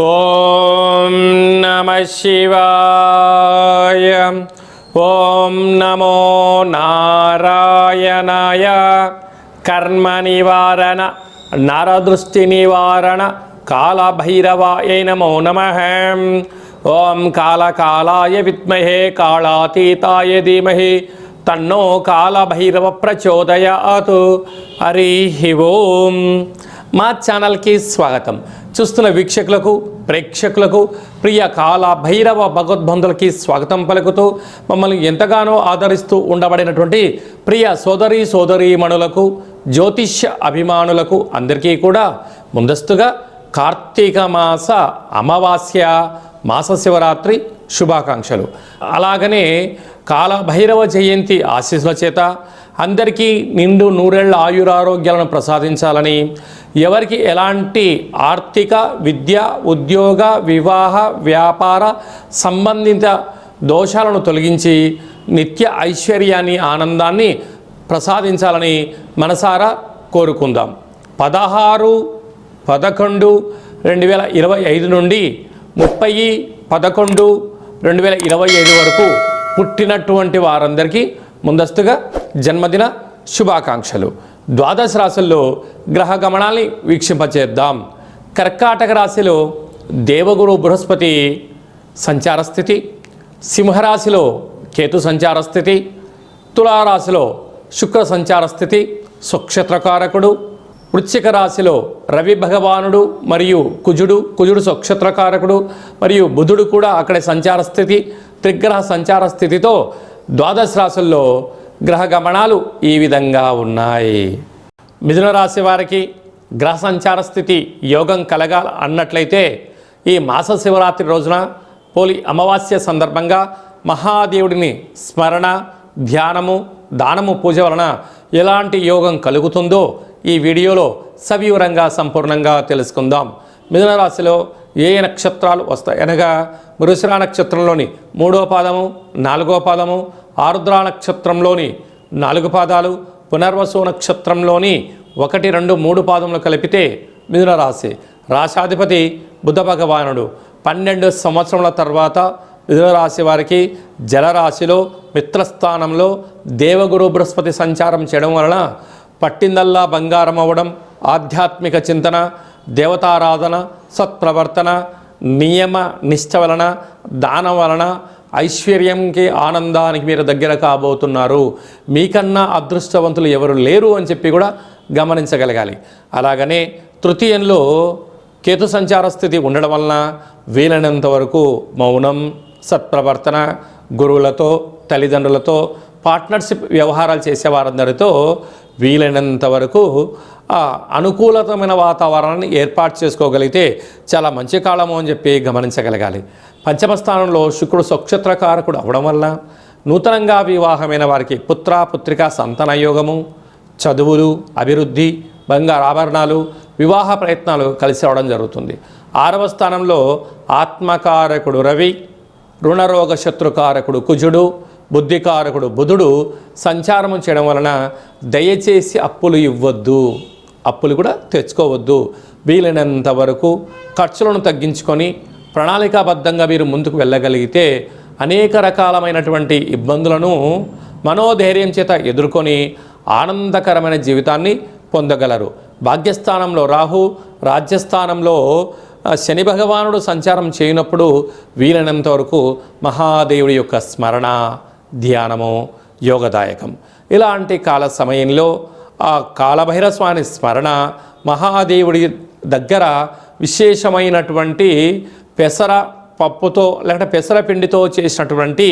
ఓం నమః శివాయ. ఓం నమో నారాయణాయ. కర్మ నివారణ నరదృష్టి నివారణ కాళభైరవాయ నమో నమః. ఓం కాళకాలాయ విద్మహే కాళాతీతాయ ధీమహి తన్నో కాళభైరవ ప్రచోదయాత్. హరి ఓం. మా ఛానల్కి స్వాగతం. చూస్తున్న వీక్షకులకు, ప్రేక్షకులకు, ప్రియ కాళభైరవ భగవద్బంధులకి స్వాగతం పలుకుతూ మమ్మల్ని ఎంతగానో ఆదరిస్తూ ఉండబడినటువంటి ప్రియ సోదరీమణులకు, జ్యోతిష్య అభిమానులకు అందరికీ కూడా ముందస్తుగా కార్తీక మాస అమావాస్య మాస శివరాత్రి శుభాకాంక్షలు. అలాగనే కాళభైరవ జయంతి ఆశీస్సుల చేత అందరికీ నిండు నూరేళ్ల ఆయురారోగ్యాలను ప్రసాదించాలని, ఎవరికి ఎలాంటి ఆర్థిక, విద్య, ఉద్యోగ, వివాహ, వ్యాపార సంబంధిత దోషాలను తొలగించి నిత్య ఐశ్వర్యాన్ని, ఆనందాన్ని ప్రసాదించాలని మనసారా కోరుకుందాం. 16/11/2025 నుండి 30/11/2025 వరకు పుట్టినటువంటి వారందరికీ ముందస్తుగా జన్మదిన శుభాకాంక్షలు. ద్వాదశ రాశుల్లో గ్రహ గమనాల్ని వీక్షింపచేద్దాం. కర్కాటక రాశిలో దేవగురు బృహస్పతి సంచార స్థితి, సింహరాశిలో కేతు సంచార స్థితి, తులారాశిలో శుక్ర సంచార స్థితి స్వక్షత్రకారకుడు, వృశ్చిక రాశిలో రవి భగవానుడు మరియు కుజుడు స్వక్షత్రకారకుడు మరియు బుధుడు కూడా అక్కడే సంచార స్థితి, త్రిగ్రహ సంచార స్థితితో ద్వాదశ రాశుల్లో గ్రహ గమనాలు ఈ విధంగా ఉన్నాయి. మిథున రాశి వారికి గ్రహ సంచార స్థితి యోగం కలగాలి అన్నట్లయితే ఈ మాస శివరాత్రి రోజున పోలి అమావాస్య సందర్భంగా మహాదేవుడిని స్మరణ, ధ్యానము, దానము, పూజ వలన ఎలాంటి యోగం కలుగుతుందో ఈ వీడియోలో సవివరంగా సంపూర్ణంగా తెలుసుకుందాం. మిథున రాశిలో ఏ నక్షత్రాలు వస్తాయి అనగా మృగశిర నక్షత్రంలోని 3వ పాదము, 4వ పాదము, ఆరుద్ర నక్షత్రంలోని 4 పాదాలు, పునర్వసు నక్షత్రంలోని 1, 2, 3 పాదములు కలిపితే మిథున రాశి. రాశాధిపతి బుధ భగవానుడు. 12 సంవత్సరముల తర్వాత మిథున రాశి వారికి జలరాశిలో మిత్రస్థానంలో దేవగురు బృహస్పతి సంచారం చేయడం వలన పట్టిందల్లా బంగారం అవ్వడం, ఆధ్యాత్మిక చింతన, దేవతారాధన, సత్ప్రవర్తన, నియమ నిష్ట వలన, దానం వలన ఐశ్వర్యంకి, ఆనందానికి మీరు దగ్గర కాబోతున్నారు. మీకన్నా అదృష్టవంతులు ఎవరు లేరు అని చెప్పి కూడా గమనించగలగాలి. అలాగనే తృతీయంలో కేతు సంచార స్థితి ఉండడం వలన వీలైనంత వరకు మౌనం, సత్ప్రవర్తన, గురువులతో, తల్లిదండ్రులతో, పార్ట్నర్షిప్ వ్యవహారాలు చేసేవారందరితో వీలైనంత వరకు అనుకూలతమైన వాతావరణాన్ని ఏర్పాటు చేసుకోగలిగితే చాలా మంచి కాలము అని చెప్పి గమనించగలగాలి. పంచమ స్థానంలో శుక్రుడు స్వక్షత్రకారకుడు అవడం వల్ల నూతనంగా వివాహమైన వారికి పుత్ర, పుత్రిక, సంతాన యోగము, చదువులు, అభివృద్ధి, బంగారు ఆభరణాలు, వివాహ ప్రయత్నాలు కలిసి రావడం జరుగుతుంది. 6వ స్థానంలో ఆత్మకారకుడు రవి, రుణరోగ శత్రుకారకుడు కుజుడు, బుద్ధికారకుడు బుధుడు సంచారం చేయడం వలన దయచేసి అప్పులు ఇవ్వద్దు, అప్పులు కూడా తెచ్చుకోవద్దు. వీలైనంత వరకు ఖర్చులను తగ్గించుకొని ప్రణాళికాబద్ధంగా మీరు ముందుకు వెళ్ళగలిగితే అనేక రకాలమైనటువంటి ఇబ్బందులను మనోధైర్యం చేత ఎదుర్కొని ఆనందకరమైన జీవితాన్ని పొందగలరు. భాగ్యస్థానంలో రాహు, రాజ్యస్థానంలో శని భగవానుడు సంచారం చేయనప్పుడు వీలైనంత వరకు మహాదేవుడి యొక్క స్మరణ, ధ్యానము యోగదాయకం. ఇలాంటి కాల సమయంలో ఆ కాళభైరవ స్వామి స్మరణ, మహాదేవుడి దగ్గర విశేషమైనటువంటి పెసర పప్పుతో లేకపోతే పెసర పిండితో చేసినటువంటి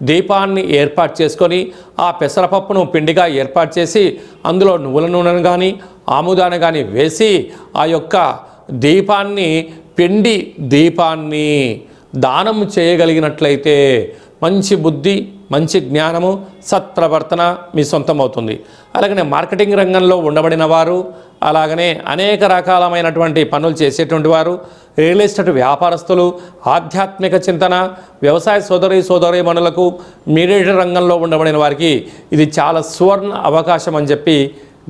దీపాన్ని ఏర్పాటు చేసుకొని ఆ పెసరపప్పును పిండిగా ఏర్పాటు చేసి అందులో నువ్వుల నూనెను కానీ ఆముదాన్ని కానీ వేసి ఆ యొక్క దీపాన్ని, పిండి దీపాన్ని దానం చేయగలిగినట్లయితే మంచి బుద్ధి, మంచి జ్ఞానము, సత్ప్రవర్తన మీ సొంతమవుతుంది. అలాగనే మార్కెటింగ్ రంగంలో ఉండబడిన వారు, అలాగనే అనేక రకాలమైనటువంటి పనులు చేసేటువంటి వారు, రియల్ ఎస్టేట్ వ్యాపారస్తులు, ఆధ్యాత్మిక చింతన, వ్యవసాయ సోదరీమణులకు, మీడియేటర్ రంగంలో ఉండబడిన వారికి ఇది చాలా సువర్ణ అవకాశం అని చెప్పి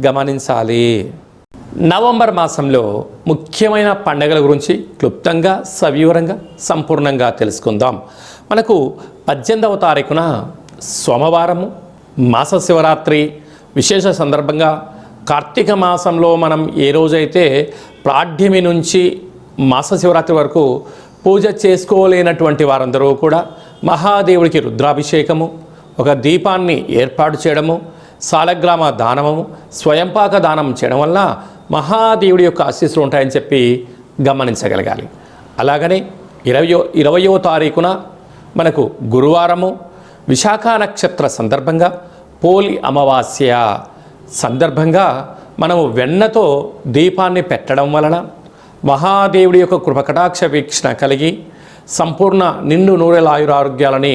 గమనించాలి. నవంబర్ మాసంలో ముఖ్యమైన పండుగల గురించి క్లుప్తంగా సవివరంగా సంపూర్ణంగా తెలుసుకుందాం. మనకు 18వ తారీఖున సోమవారము మాస శివరాత్రి విశేష సందర్భంగా కార్తీక మాసంలో మనం ఏ రోజైతే ప్రాఢ్యమి నుంచి మాస శివరాత్రి వరకు పూజ చేసుకోలేనటువంటి వారందరూ కూడా మహాదేవుడికి రుద్రాభిషేకము, ఒక దీపాన్ని ఏర్పాటు చేయడము, సాలగ్రామ దానము, స్వయంపాక దానం చేయడం వల్ల మహాదేవుడి యొక్క ఆశీస్సులు ఉంటాయని చెప్పి గమనించగలగాలి. అలాగనే 20వ తారీఖున మనకు గురువారము విశాఖ నక్షత్ర సందర్భంగా పోలి అమావాస్య సందర్భంగా మనము వెన్నతో దీపాన్ని పెట్టడం వలన మహాదేవుడి యొక్క కృపకటాక్ష వీక్షణ కలిగి సంపూర్ణ నిండు నూరెల ఆయురారోగ్యాలని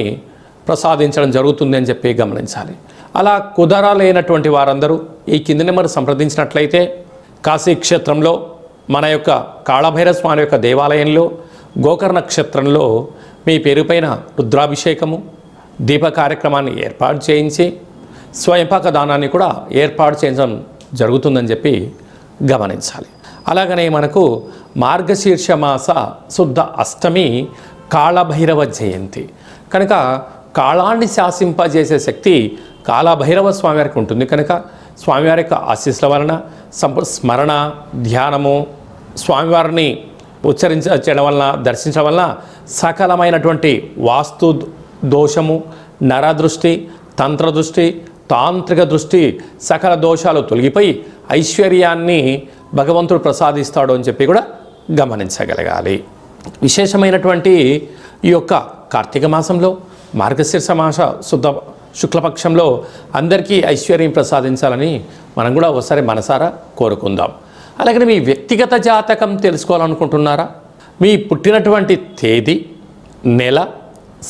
ప్రసాదించడం జరుగుతుంది అని చెప్పి గమనించాలి. అలా కుదరలేనటువంటి వారందరూ ఈ కింది నెంబర్ సంప్రదించినట్లయితే కాశీ క్షేత్రంలో మన యొక్క కాళభైరవ స్వామి యొక్క దేవాలయంలో గోకర్ణ నక్షత్రంలో మీ పేరుపైన రుద్రాభిషేకము, దీప కార్యక్రమాన్ని ఏర్పాటు చేయించి స్వయంపాక దానాన్ని కూడా ఏర్పాటు చేయడం జరుగుతుందని చెప్పి గమనించాలి. అలాగనే మనకు మార్గశీర్ష మాస శుద్ధ అష్టమి కాళభైరవ జయంతి కనుక కాళాన్ని శాసింపజేసే శక్తి కాళభైరవ స్వామివారికి ఉంటుంది. కనుక స్వామివారి యొక్క ఆశీస్సుల వలన స్మరణ ధ్యానము స్వామివారిని చేయడం వలన దర్శించడం వలన సకలమైనటువంటి వాస్తు దోషము, నరదృష్టి, తంత్రదృష్టి, తాంత్రిక దృష్టి సకల దోషాలు తొలగిపోయి ఐశ్వర్యాన్ని భగవంతుడు ప్రసాదిస్తాడు అని చెప్పి కూడా గమనించగలగాలి. విశేషమైనటువంటి ఈ యొక్క కార్తీక మాసంలో మార్గశీర్ష మాస శుద్ధ శుక్లపక్షంలో అందరికీ ఐశ్వర్యం ప్రసాదించాలని మనం కూడా ఒకసారి మనసారా కోరుకుందాం. అలాగే మీ వ్యక్తిగత జాతకం తెలుసుకోవాలనుకుంటున్నారా? మీ పుట్టినటువంటి తేదీ, నెల,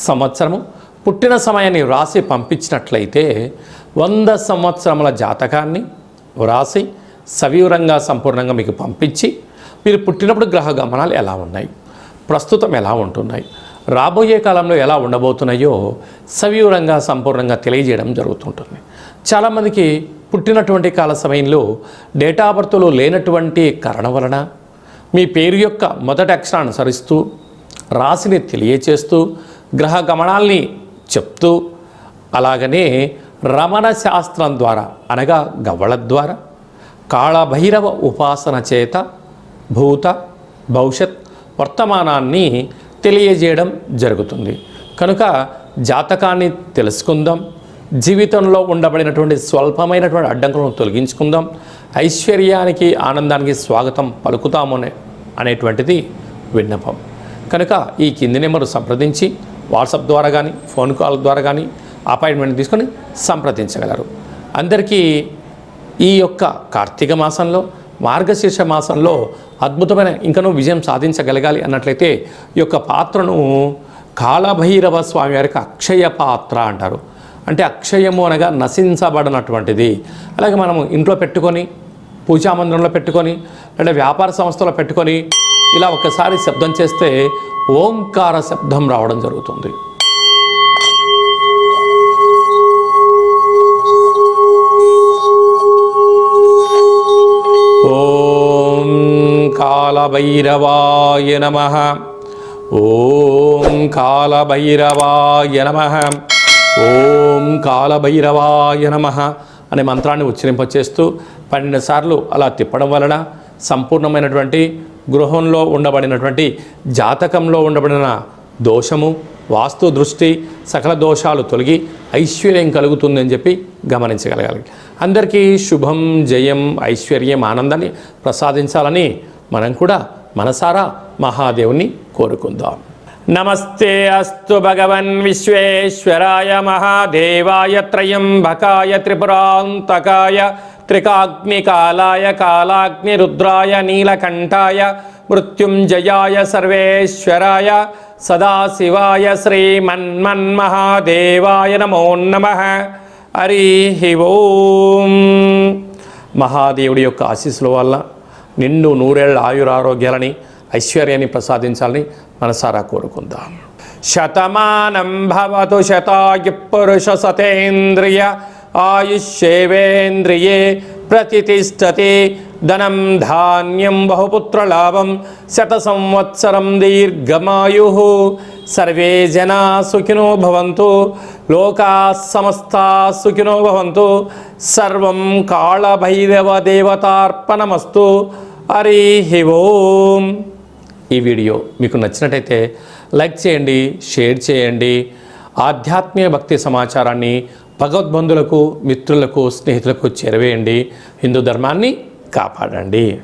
సంవత్సరము, పుట్టిన సమయాన్ని వ్రాసి పంపించినట్లయితే 100 సంవత్సరముల జాతకాన్ని వ్రాసి సవివరంగా సంపూర్ణంగా మీకు పంపించి మీరు పుట్టినప్పుడు గ్రహ గమనాలు ఎలా ఉన్నాయి, ప్రస్తుతం ఎలా ఉంటున్నాయి, రాబోయే కాలంలో ఎలా ఉండబోతున్నాయో సవివరంగా సంపూర్ణంగా తెలియజేయడం జరుగుతుంటుంది. చాలామందికి పుట్టినటువంటి కాల సమయంలో డేటా ఆఫ్ బర్త్లో లేనటువంటి కారణం వలన మీ పేరు యొక్క మొదటి అక్షరాన్ని అనుసరిస్తూ రాశిని తెలియచేస్తూ గ్రహ గమనాల్ని చెప్తూ అలాగనే రమణ శాస్త్రం ద్వారా అనగా గవ్వళ ద్వారా కాళభైరవ ఉపాసన చేత భూత భవిష్యత్ వర్తమానాన్ని తెలియజేయడం జరుగుతుంది. కనుక జాతకాన్ని తెలుసుకుందాం, జీవితంలో ఉండబడినటువంటి స్వల్పమైనటువంటి అడ్డంకులను తొలగించుకుందాం, ఐశ్వర్యానికి ఆనందానికి స్వాగతం పలుకుతాము అనేటువంటిది విన్నపం. కనుక ఈ కింది నెంబరు సంప్రదించి వాట్సాప్ ద్వారా కానీ ఫోన్ కాల్ ద్వారా కానీ అపాయింట్మెంట్ తీసుకొని సంప్రదించగలరు. అందరికీ ఈ యొక్క కార్తీక మాసంలో మార్గశీర్ష మాసంలో అద్భుతమైన ఇంకనూ విజయం సాధించగలగాలి అన్నట్లయితే ఈ యొక్క పాత్రను కాళభైరవ స్వామి వారికి అక్షయ పాత్ర అంటారు. అంటే అక్షయము అనగా నశించబడినటువంటిది. అలాగే మనము ఇంట్లో పెట్టుకొని పూజామందిరంలో పెట్టుకొని లేదా వ్యాపార సంస్థలో పెట్టుకొని ఇలా ఒకసారి శబ్దం చేస్తే ఓంకార శబ్దం రావడం జరుగుతుంది. ఓం కాళభైరవాయ నమః, ఓం కాళభైరవాయ నమః, ఓం కాళభైరవాయ నమః అనే మంత్రాన్ని ఉచ్చరింపచేస్తూ 12 సార్లు అలా తిప్పడం వలన సంపూర్ణమైనటువంటి గృహంలో ఉండబడినటువంటి జాతకంలో ఉండబడిన దోషము, వాస్తు దృష్టి, సకల దోషాలు తొలగి ఐశ్వర్యం కలుగుతుందని చెప్పి గమనించగలగాలి. అందరికీ శుభం, జయం, ఐశ్వర్యం, ఆనందాన్ని ప్రసాదించాలని మనం కూడా మనసారా మహాదేవుని కోరుకుందాం. నమస్తే అస్తు భగవన్ విశ్వేశ్వరాయ మహాదేవాయ త్రయంబకాయ త్రిపురాంతకాయ త్రికాగ్నికాలాయ కాలాగ్నిరుద్రాయ నీలకంఠాయ మృత్యుంజయాయ సర్వేశ్వరాయ సదాశివాయ శ్రీమన్మన్మహాదేవాయ నమో నమః. హరి ఓం. మహాదేవుడి యొక్క ఆశీస్సుల వల్ల నిండు నూరేళ్ల ఆయురారోగ్యాలని ఐశ్వర్యాన్ని ప్రసాదించాలని మనసారా కోరుకుందాం. శతమానం భవతు శతాయు పురుష సతేంద్రియ ఆయుష్యేవేంద్రియే ప్రతిష్టతి ధనం ధాన్యం బహుపుత్రలాభం శత సంవత్సరం దీర్ఘమాయు సర్వే జనా సుఖినో భవంతు లోకా సమస్తా సుఖినో భవంతు సర్వం కాళభైరవ దేవతార్పణమస్తు. హరి ఓం. ఈ వీడియో మీకు నచ్చినట్టయితే లైక్ చేయండి, షేర్ చేయండి. ఆధ్యాత్మిక భక్తి సమాచారాన్ని భగవద్బంధులకు, మిత్రులకు, స్నేహితులకు చేరవేయండి. హిందూ ధర్మాన్ని కాపాడండి.